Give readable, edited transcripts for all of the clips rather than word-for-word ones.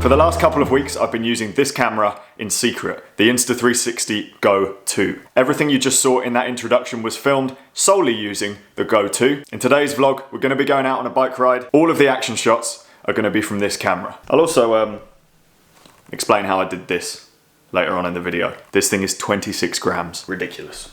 For the last couple of weeks, I've been using this camera in secret, the Insta360 Go 2. Everything you just saw in that introduction was filmed solely using the Go 2. In today's vlog, we're going to be going out on a bike ride. All of the action shots are going to be from this camera. I'll also explain how I did this later on in the video. This thing is 26 grams. Ridiculous.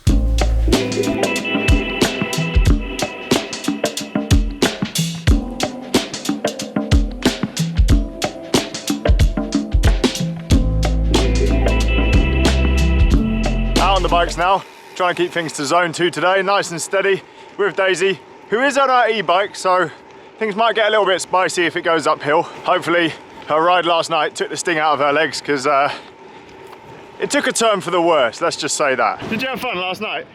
On the bikes now, trying to keep things to zone 2 today, nice and steady with Daisy, who is on her e-bike, so things might get a little bit spicy if it goes uphill. Hopefully her ride last night took the sting out of her legs, because it took a turn for the worse, let's just say that. Did you have fun last night?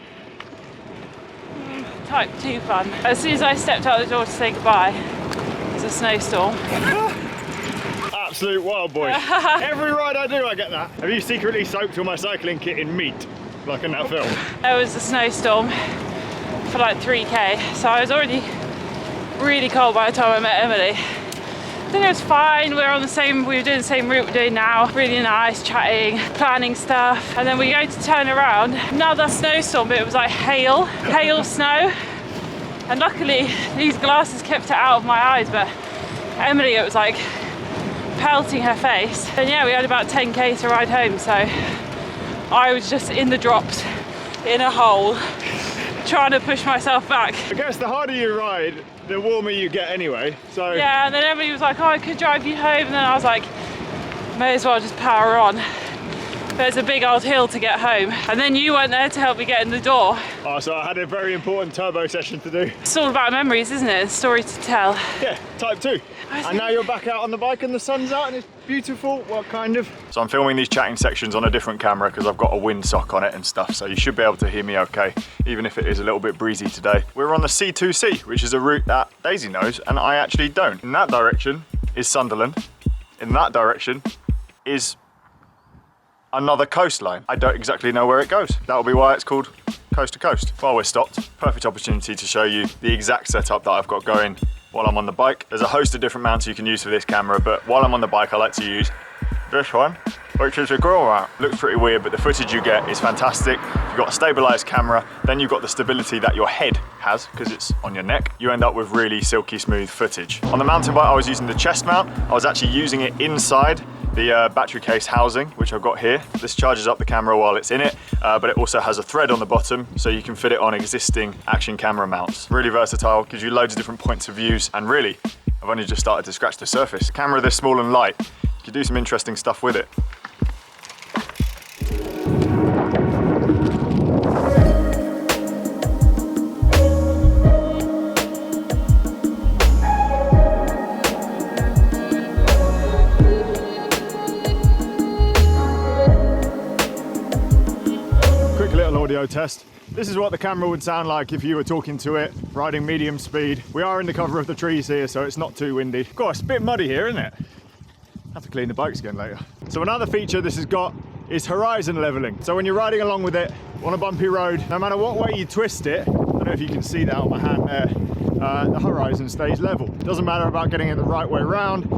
Type 2 fun. As soon as I stepped out the door to say goodbye, there's a snowstorm. Absolute wild boy. Every ride I do I get that. Have you secretly soaked all my cycling kit in meat? Like in that film. There was a snowstorm for like 3k, so I was already really cold by the time I met Emily. I think it was fine. We were doing the same route we're doing now. Really nice, chatting, planning stuff. And then we go to turn around, another snowstorm, but it was like hail snow. And luckily these glasses kept it out of my eyes, but Emily, it was like pelting her face. And yeah, we had about 10k to ride home, so I was just in the drops, in a hole, trying to push myself back. I guess the harder you ride, the warmer you get anyway, so... Yeah, and then everybody was like, oh, I could drive you home, and then I was like, may as well just power on. There's a big old hill to get home, and then you weren't there to help me get in the door. Oh, so I had a very important turbo session to do. It's all about memories, isn't it? A story to tell. Yeah, type 2. And now you're back out on the bike and the sun's out and it's beautiful. What kind of? So I'm filming these chatting sections on a different camera because I've got a windsock on it and stuff, so you should be able to hear me okay, even if it is a little bit breezy today. We're on the C2C, which is a route that Daisy knows and I actually don't. In that direction is Sunderland. In that direction is another coastline. I don't exactly know where it goes. That'll be why it's called Coast to Coast. While we're stopped, perfect opportunity to show you the exact setup that I've got going while I'm on the bike. There's a host of different mounts you can use for this camera, but while I'm on the bike, I like to use this one, which is a grill mount. Looks pretty weird, but the footage you get is fantastic. You've got a stabilized camera, then you've got the stability that your head has, because it's on your neck. You end up with really silky smooth footage. On the mountain bike, I was using the chest mount. I was actually using it inside the battery case housing, which I've got here. This charges up the camera while it's in it, but it also has a thread on the bottom, so you can fit it on existing action camera mounts. Really versatile, gives you loads of different points of views, and really, I've only just started to scratch the surface. Camera this small and light, you can do some interesting stuff with it. Audio test. This is what the camera would sound like if you were talking to it, riding medium speed. We are in the cover of the trees here, so it's not too windy. Of course, it's a bit muddy here, isn't it? Have to clean the bikes again later. So another feature this has got is horizon leveling. So when you're riding along with it on a bumpy road, no matter what way you twist it, I don't know if you can see that on my hand there, the horizon stays level. Doesn't matter about getting it the right way around.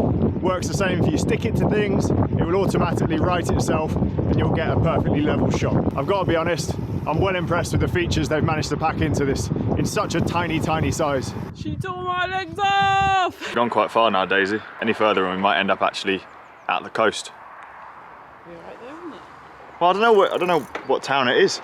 Works the same if you stick it to things, it will automatically right itself and you'll get a perfectly level shot. I've got to be honest, I'm well impressed with the features they've managed to pack into this in such a tiny size. She tore my legs off! We've gone quite far now, Daisy. Any further and we might end up actually at the coast. You're right there, isn't it? Well, I don't know what town it is.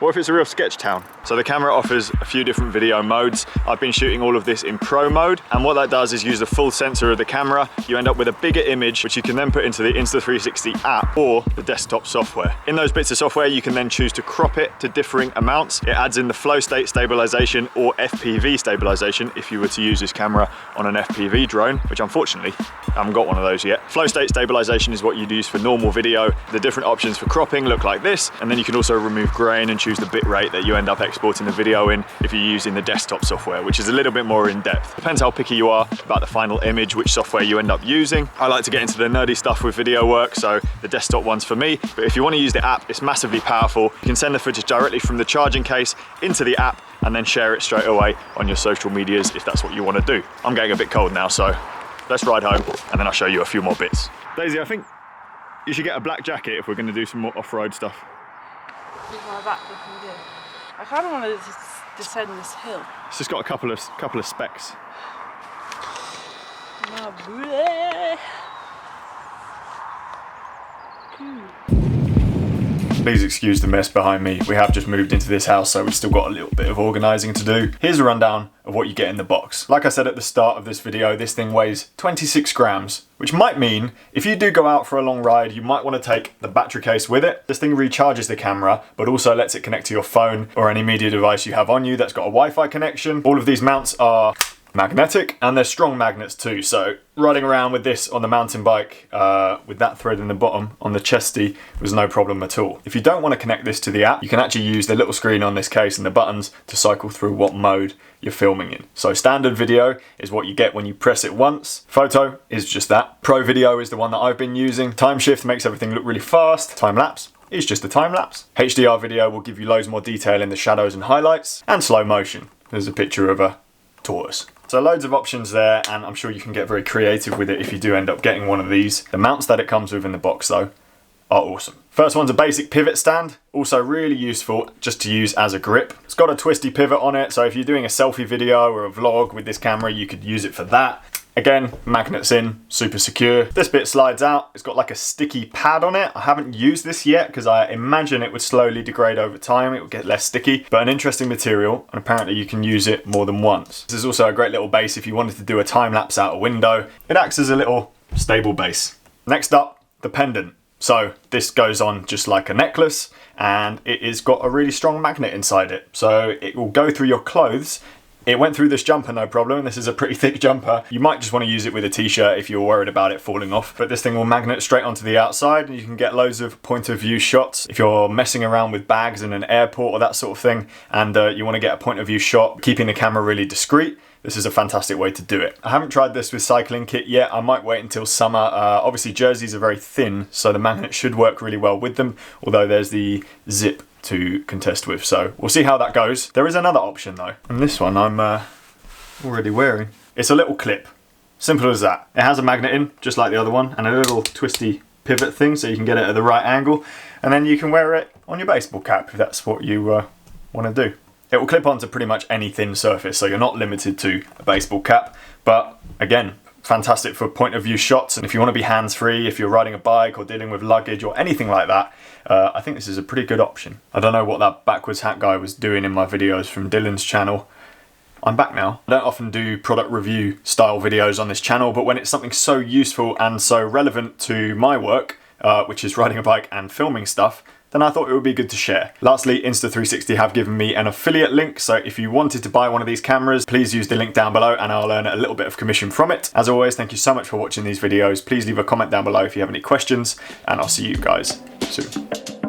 What if it's a real sketch town? So the camera offers a few different video modes. I've been shooting all of this in Pro mode, and what that does is use the full sensor of the camera. You end up with a bigger image, which you can then put into the Insta360 app or the desktop software. In those bits of software, you can then choose to crop it to differing amounts. It adds in the flow state stabilization or FPV stabilization if you were to use this camera on an FPV drone, which unfortunately, I haven't got one of those yet. Flow state stabilization is what you'd use for normal video. The different options for cropping look like this, and then you can also remove grain and choose the bit rate that you end up exporting the video in if you're using the desktop software, which is a little bit more in depth. Depends how picky you are about the final image, which software you end up using. I like to get into the nerdy stuff with video work, so the desktop one's for me. But if you want to use the app, it's massively powerful. You can send the footage directly from the charging case into the app and then share it straight away on your social medias if that's what you want to do. I'm getting a bit cold now, so let's ride home and then I'll show you a few more bits. Daisy, I think you should get a black jacket if we're going to do some more off-road stuff. My back looking good. I kind of want to just descend this hill. It's just got a couple of specks. My booty. Please excuse the mess behind me. We have just moved into this house, so we've still got a little bit of organising to do. Here's a rundown of what you get in the box. Like I said at the start of this video, this thing weighs 26 grams, which might mean if you do go out for a long ride, you might want to take the battery case with it. This thing recharges the camera, but also lets it connect to your phone or any media device you have on you that's got a Wi-Fi connection. All of these mounts are magnetic, and they're strong magnets too, so riding around with this on the mountain bike with that thread in the bottom on the chesty was no problem at all. If you don't want to connect this to the app, you can actually use the little screen on this case and the buttons to cycle through what mode you're filming in. So standard video is what you get when you press it once. Photo is just that. Pro video is the one that I've been using. Time shift makes everything look really fast. Time lapse is just a time lapse. HDR video will give you loads more detail in the shadows and highlights, and slow motion. There's a picture of a tortoise. So loads of options there, and I'm sure you can get very creative with it if you do end up getting one of these. The mounts that it comes with in the box though are awesome. First one's a basic pivot stand, also really useful just to use as a grip. It's got a twisty pivot on it, so if you're doing a selfie video or a vlog with this camera, you could use it for that. Again, magnets in, super secure. This bit slides out. It's got like a sticky pad on it. I haven't used this yet because I imagine it would slowly degrade over time. It would get less sticky, but an interesting material, and apparently you can use it more than once. This is also a great little base if you wanted to do a time lapse out a window. It acts as a little stable base. Next up, the pendant. So this goes on just like a necklace, and it has got a really strong magnet inside it. So it will go through your clothes. It went through this jumper no problem, and this is a pretty thick jumper. You might just want to use it with a t-shirt if you're worried about it falling off, but this thing will magnet straight onto the outside, and you can get loads of point of view shots. If you're messing around with bags in an airport or that sort of thing, and you want to get a point of view shot, keeping the camera really discreet, this is a fantastic way to do it. I haven't tried this with cycling kit yet. I might wait until summer. Obviously jerseys are very thin, so the magnet should work really well with them, although there's the zip to contest with, so we'll see how that goes. There is another option though, and this one I'm already wearing. It's a little clip, simple as that. It has a magnet in, just like the other one, and a little twisty pivot thing so you can get it at the right angle, and then you can wear it on your baseball cap if that's what you want to do. It will clip onto pretty much any thin surface, so you're not limited to a baseball cap, but again, fantastic for point of view shots, and if you want to be hands-free, if you're riding a bike or dealing with luggage or anything like that, I think this is a pretty good option. I don't know what that backwards hat guy was doing in my videos from Dylan's channel. I'm back now. I don't often do product review style videos on this channel, but when it's something so useful and so relevant to my work, which is riding a bike and filming stuff, then I thought it would be good to share. Lastly, Insta360 have given me an affiliate link, so if you wanted to buy one of these cameras, please use the link down below and I'll earn a little bit of commission from it. As always, thank you so much for watching these videos. Please leave a comment down below if you have any questions, and I'll see you guys soon.